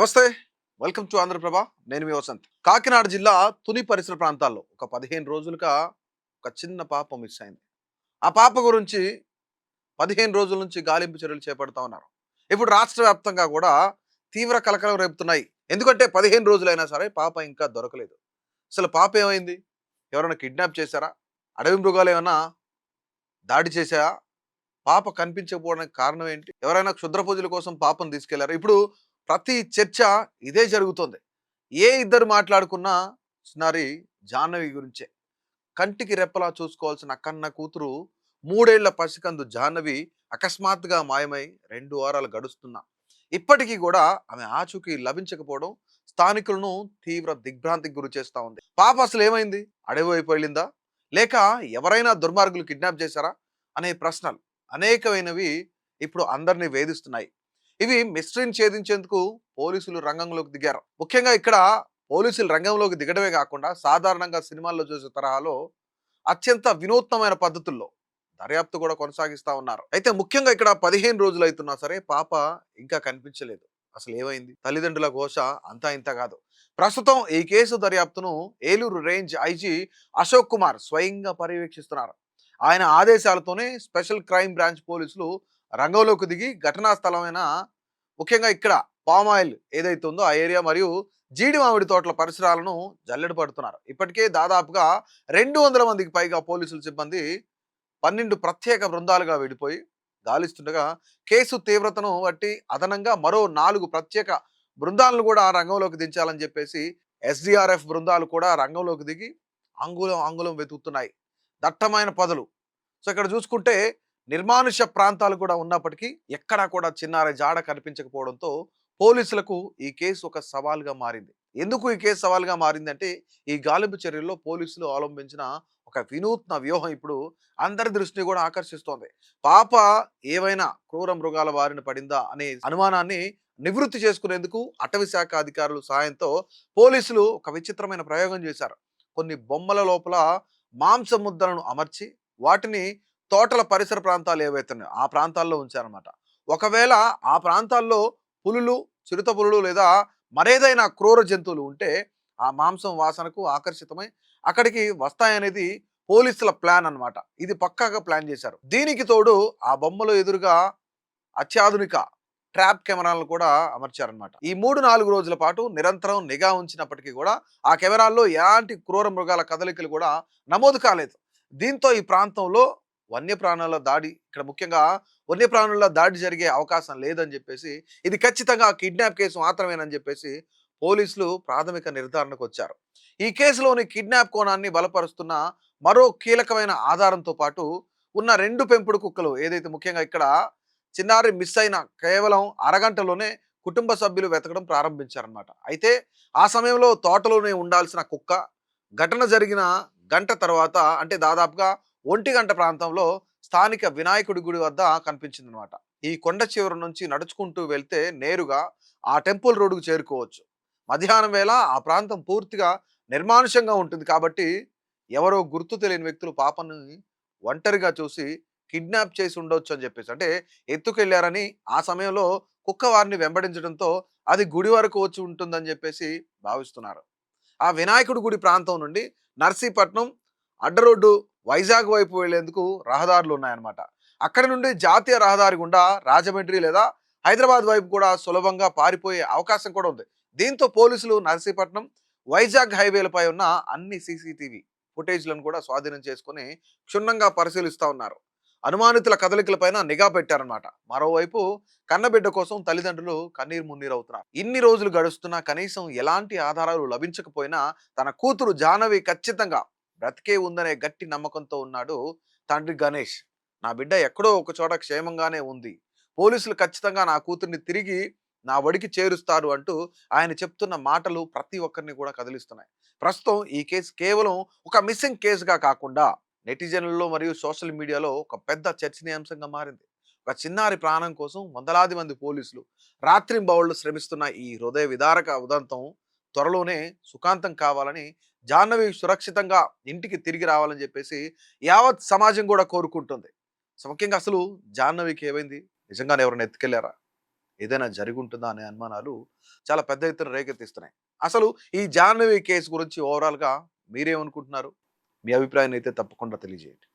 నమస్తే. Welcome to Andhraprabha. నేను మీ వసంత్. కాకినాడ జిల్లా తుని పరిసర ప్రాంతాల్లో ఒక 15 రోజులుగా ఒక చిన్న పాప మిస్ అయింది. ఆ పాప గురించి 15 రోజుల నుంచి గాలింపు చర్యలు చేపడతా ఉన్నారు. ఇప్పుడు రాష్ట్ర వ్యాప్తంగా కూడా తీవ్ర కలకలం రేపుతున్నాయి. ఎందుకంటే 15 రోజులైనా సరే పాప ఇంకా దొరకలేదు. అసలు పాప ఏమైంది? ఎవరైనా కిడ్నాప్ చేశారా? అడవి మృగాలు ఏమన్నా దాడి చేశాయా? పాప కనిపించకపోవడానికి కారణం ఏంటి? ఎవరైనా క్షుద్ర పూజల కోసం పాపను తీసుకెళ్లారా? ఇప్పుడు ప్రతి చర్చ ఇదే జరుగుతోంది. ఏ ఇద్దరు మాట్లాడుకున్నా చిన్నారి జాహ్నవి గురించే. కంటికి రెప్పలా చూసుకోవాల్సిన కన్న కూతురు 3 ఏళ్ల పసికందు జాహ్నవి అకస్మాత్తుగా మాయమై 2 వారాలు గడుస్తున్నా ఇప్పటికీ కూడా ఆమె ఆచూకీ లభించకపోవడం స్థానికులను తీవ్ర దిగ్భ్రాంతికి గురి చేస్తా ఉంది. పాప అసలు ఏమైంది? అడవి వైపు వెళ్ళిందా? లేక ఎవరైనా దుర్మార్గులు కిడ్నాప్ చేశారా? అనే ప్రశ్నలు అనేకమైనవి ఇప్పుడు అందరినీ వేధిస్తున్నాయి. ఇవి మిస్టరీని ఛేదించేందుకు పోలీసులు రంగంలోకి దిగారు. ముఖ్యంగా ఇక్కడ పోలీసులు రంగంలోకి దిగడమే కాకుండా సాధారణంగా సినిమాల్లో చూసే తరహాలో అత్యంత వినూత్నమైన పద్ధతుల్లో దర్యాప్తు కూడా కొనసాగిస్తా ఉన్నారు. అయితే ముఖ్యంగా ఇక్కడ 15 రోజులు అవుతున్నా సరే పాప ఇంకా కనిపించలేదు. అసలు ఏమైంది? తల్లిదండ్రుల ఘోష అంతా ఇంత కాదు. ప్రస్తుతం ఈ కేసు దర్యాప్తును ఏలూరు రేంజ్ ఐజీ అశోక్ కుమార్ స్వయంగా పర్యవేక్షిస్తున్నారు. ఆయన ఆదేశాలతోనే స్పెషల్ క్రైమ్ బ్రాంచ్ పోలీసులు రంగంలోకి దిగి ఘటనా స్థలమైన ముఖ్యంగా ఇక్కడ పామ్ ఆయిల్ ఏదైతే ఉందో ఆ ఏరియా మరియు జీడి మామిడి తోటల పరిసరాలను జల్లెడ పడుతున్నారు. ఇప్పటికే దాదాపుగా 200 మందికి పైగా పోలీసుల సిబ్బంది 12 ప్రత్యేక బృందాలుగా విడిపోయి గాలిస్తుండగా కేసు తీవ్రతను బట్టి అదనంగా మరో 4 ప్రత్యేక బృందాలను కూడా రంగంలోకి దించాలని చెప్పేసి ఎస్డిఆర్ఎఫ్ బృందాలు కూడా రంగంలోకి దిగి అంగుళం అంగుళం వెతుకుతున్నాయి. దట్టమైన పొదలు. సో ఇక్కడ చూసుకుంటే నిర్మానుష ప్రాంతాలు కూడా ఉన్నప్పటికీ ఎక్కడా కూడా చిన్నారి జాడ కనిపించకపోవడంతో పోలీసులకు ఈ కేసు ఒక సవాల్గా మారింది. ఎందుకు ఈ కేసు సవాల్గా మారిందంటే ఈ గాలింపు చర్యల్లో పోలీసులు అవలంబించిన ఒక వినూత్న వ్యూహం ఇప్పుడు అందరి దృష్టిని కూడా ఆకర్షిస్తోంది. పాప ఏవైనా క్రూర మృగాల బారిన పడిందా అనే అనుమానాన్ని నివృత్తి చేసుకునేందుకు అటవీ శాఖ అధికారుల సహాయంతో పోలీసులు ఒక విచిత్రమైన ప్రయోగం చేశారు. కొన్ని బొమ్మల లోపల మాంస ముద్దలను అమర్చి వాటిని తోటల పరిసర ప్రాంతాలు ఏవైతే ఉన్నాయో ఆ ప్రాంతాల్లో ఉంచారన్నమాట. ఒకవేళ ఆ ప్రాంతాల్లో పులులు, చిరుత పులులు లేదా మరేదైనా క్రూర జంతువులు ఉంటే ఆ మాంసం వాసనకు ఆకర్షితమై అక్కడికి వస్తాయనేది పోలీసుల ప్లాన్ అన్నమాట. ఇది పక్కాగా ప్లాన్ చేశారు. దీనికి తోడు ఆ బొమ్మలు ఎదురుగా అత్యాధునిక ట్రాప్ కెమెరాలను కూడా అమర్చారనమాట. ఈ 3-4 రోజుల పాటు నిరంతరం నిఘా ఉంచినప్పటికీ కూడా ఆ కెమెరాల్లో ఎలాంటి క్రూర మృగాల కదలికలు కూడా నమోదు కాలేదు. దీంతో ఈ ప్రాంతంలో వన్యప్రాణుల దాడి ఇక్కడ ముఖ్యంగా వన్యప్రాణుల దాడి జరిగే అవకాశం లేదని చెప్పేసి ఇది ఖచ్చితంగా కిడ్నాప్ కేసు మాత్రమేనని చెప్పేసి పోలీసులు ప్రాథమిక నిర్ధారణకు వచ్చారు. ఈ కేసులోని కిడ్నాప్ కోణాన్ని బలపరుస్తున్న మరో కీలకమైన ఆధారంతో పాటు ఉన్న 2 పెంపుడు కుక్కలు ఏదైతే ముఖ్యంగా ఇక్కడ చిన్నారి మిస్ అయిన కేవలం అరగంటలోనే కుటుంబ సభ్యులు వెతకడం ప్రారంభించారనమాట. అయితే ఆ సమయంలో తోటలోనే ఉండాల్సిన కుక్క ఘటన జరిగిన గంట తర్వాత అంటే దాదాపుగా 1 గంట ప్రాంతంలో స్థానిక వినాయకుడి గుడి వద్ద కనిపించిందనమాట. ఈ కొండ చివరి నుంచి నడుచుకుంటూ వెళ్తే నేరుగా ఆ టెంపుల్ రోడ్డుకు చేరుకోవచ్చు. మధ్యాహ్నం వేళ ఆ ప్రాంతం పూర్తిగా నిర్మానుషంగా ఉంటుంది కాబట్టి ఎవరో గుర్తు తెలియని వ్యక్తులు పాపను ఒంటరిగా చూసి కిడ్నాప్ చేసి ఉండొచ్చు అని చెప్పేసి అంటే ఎత్తుకెళ్లారని ఆ సమయంలో కుక్క వారిని వెంబడించడంతో అది గుడి వరకు వచ్చి ఉంటుందని చెప్పేసి భావిస్తున్నారు. ఆ వినాయకుడి గుడి ప్రాంతం నుండి నర్సీపట్నం అడ్డ రోడ్డు వైజాగ్ వైపు వెళ్లేందుకు రహదారులు ఉన్నాయన్నమాట. అక్కడి నుండి జాతీయ రహదారి గుండా రాజమండ్రి లేదా హైదరాబాద్ వైపు కూడా సులభంగా పారిపోయే అవకాశం కూడా ఉంది. దీంతో పోలీసులు నర్సీపట్నం వైజాగ్ హైవేలపై ఉన్న అన్ని సీసీటీవీ ఫుటేజ్లను కూడా స్వాధీనం చేసుకుని క్షుణ్ణంగా పరిశీలిస్తా ఉన్నారు. అనుమానితుల కదలికలపైన నిఘా పెట్టారన్నమాట. మరోవైపు కన్నబిడ్డ కోసం తల్లిదండ్రులు కన్నీరు మున్నీరు అవుతున్నారు. ఇన్ని రోజులు గడుస్తున్నా కనీసం ఎలాంటి ఆధారాలు లభించకపోయినా తన కూతురు జాహ్నవి ఖచ్చితంగా బ్రతికే ఉందనే గట్టి నమ్మకంతో ఉన్నాడు తండ్రి గణేష్. నా బిడ్డ ఎక్కడో ఒక చోట క్షేమంగానే ఉంది. పోలీసులు ఖచ్చితంగా నా కూతుర్ని తిరిగి నా ఒడికి చేరుస్తారు అంటూ ఆయన చెప్తున్న మాటలు ప్రతి ఒక్కరిని కూడా కదిలిస్తున్నాయి. ప్రస్తుతం ఈ కేసు కేవలం ఒక మిస్సింగ్ కేసుగా కాకుండా నెటిజన్లలో మరియు సోషల్ మీడియాలో ఒక పెద్ద చర్చనీయాంశంగా మారింది. ఒక చిన్నారి ప్రాణం కోసం వందలాది మంది పోలీసులు రాత్రింబవళ్లు శ్రమిస్తున్న ఈ హృదయ విదారక ఉదంతం త్వరలోనే సుఖాంతం కావాలని, జాహ్నవి సురక్షితంగా ఇంటికి తిరిగి రావాలని చెప్పేసి యావత్ సమాజం కూడా కోరుకుంటుంది. సో ముఖ్యంగా అసలు జాహ్నవికి ఏమైంది? నిజంగానే ఎవరైనా ఎత్తుకెళ్లారా? ఏదైనా జరిగి ఉంటుందా అనే అనుమానాలు చాలా పెద్ద ఎత్తున రేకెత్తిస్తున్నాయి. అసలు ఈ జాహ్నవి కేసు గురించి ఓవరాల్‌గా మీరేమనుకుంటున్నారు? మీ అభిప్రాయాన్ని అయితే తప్పకుండా తెలియజేయండి.